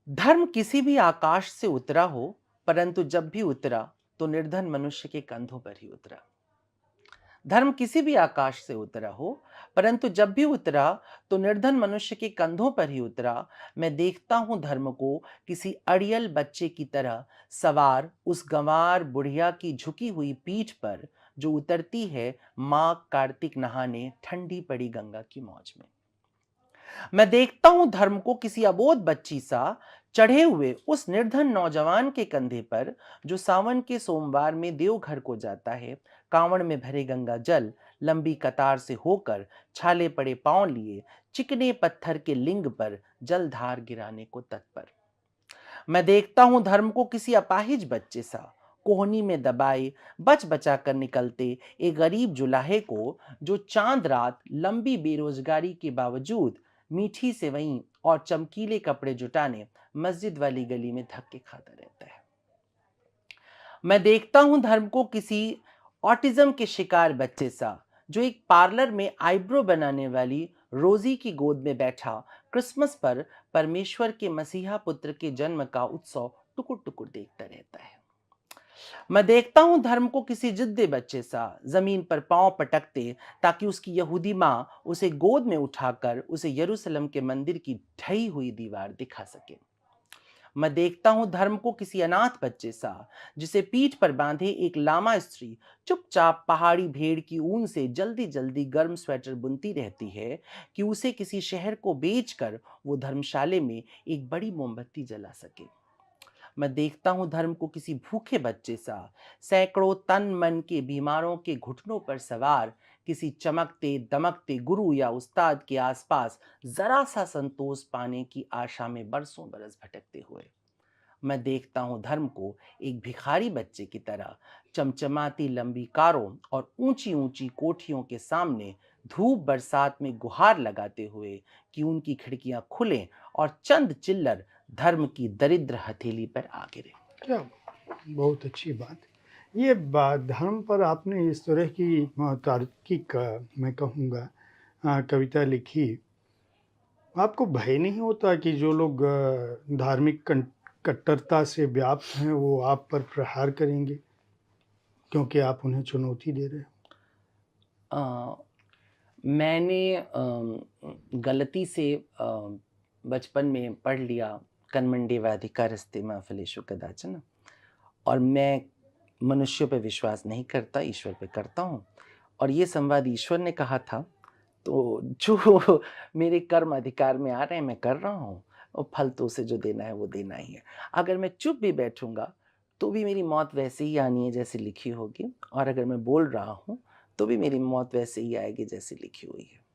धर्म किसी भी आकाश से उतरा हो, परंतु जब भी उतरा तो निर्धन मनुष्य के कंधों पर ही उतरा। धर्म किसी भी आकाश से उतरा हो, परंतु जब भी उतरा तो निर्धन मनुष्य के कंधों पर ही उतरा। मैं देखता हूं धर्म को किसी अड़ियल बच्चे की तरह सवार उस गंवार बुढ़िया की झुकी हुई पीठ पर, जो उतरती है मां कार्तिक नहाने ठंडी पड़ी गंगा की मौज में। मैं देखता हूं धर्म को किसी अबोध बच्ची सा चढ़े हुए उस निर्धन नौजवान के कंधे पर, जो सावन के सोमवार में देवघर को जाता है, कांवड़ में भरे गंगा जल लंबी कतार से होकर छाले पड़े पांव लिए चिकने पत्थर के लिंग पर जलधार गिराने को तत्पर। मैं देखता हूं धर्म को किसी अपाहिज बच्चे सा कोहनी में दबाए बच बचा कर निकलते एक गरीब जुलाहे को, जो चांद रात लंबी बेरोजगारी के बावजूद मीठी सेवई और चमकीले कपड़े जुटाने मस्जिद वाली गली में धक्के खाता रहता है। मैं देखता हूं धर्म को किसी ऑटिज्म के शिकार बच्चे सा, जो एक पार्लर में आईब्रो बनाने वाली रोजी की गोद में बैठा क्रिसमस पर परमेश्वर के मसीहा पुत्र के जन्म का उत्सव टुकुर टुकुर देखता रहता है। मैं देखता हूं धर्म को किसी जिद्दी बच्चे सा जमीन पर पांव पटकते, ताकि उसकी यहूदी मां उसे गोद में उठाकर उसे यरूशलेम के मंदिर की ढही हुई दीवार दिखा सके। मैं देखता हूं धर्म को किसी अनाथ बच्चे सा, जिसे पीठ पर बांधे एक लामा स्त्री चुपचाप पहाड़ी भेड़ की ऊन से जल्दी जल्दी गर्म स्वेटर बुनती रहती है, कि उसे किसी शहर को बेचकर वो धर्मशाले में एक बड़ी मोमबत्ती जला सके। मैं देखता हूं धर्म को किसी भूखे बच्चे सा सैकड़ों तन मन के बीमारों के घुटनों पर सवार किसी चमकते दमकते गुरु या उस्ताद के आसपास जरा सा संतोष पाने की आशा में बरसों बरस भटकते हुए। मैं देखता हूं धर्म को एक भिखारी बच्चे की तरह चमचमाती लंबी कारों और ऊंची ऊंची कोठियों के सामने धूप बरसात में गुहार लगाते हुए, कि उनकी खिड़कियां खुलें और चंद चिल्लर धर्म की दरिद्र हथेली पर आ गिरे। क्या बहुत अच्छी बात। ये धर्म पर आपने इस तरह की तार्किक मैं कहूँगा कविता लिखी। आपको भय नहीं होता कि जो लोग धार्मिक कट्टरता से व्याप्त हैं वो आप पर प्रहार करेंगे क्योंकि आप उन्हें चुनौती दे रहे हो? अ, मैंने गलती से बचपन में पढ़ लिया कर्मण्येव अधिकारस्ते मा फलेषु कदाचन, और मैं मनुष्यों पे विश्वास नहीं करता, ईश्वर पे करता हूँ। और ये संवाद ईश्वर ने कहा था, तो जो मेरे कर्म अधिकार में आ रहे हैं मैं कर रहा हूँ, और फल तो उसे जो देना है वो देना ही है। अगर मैं चुप भी बैठूँगा तो भी मेरी मौत वैसे ही आनी है जैसी लिखी होगी, और अगर मैं बोल रहा हूँ तो भी मेरी मौत वैसे ही आएगी जैसी लिखी हुई है।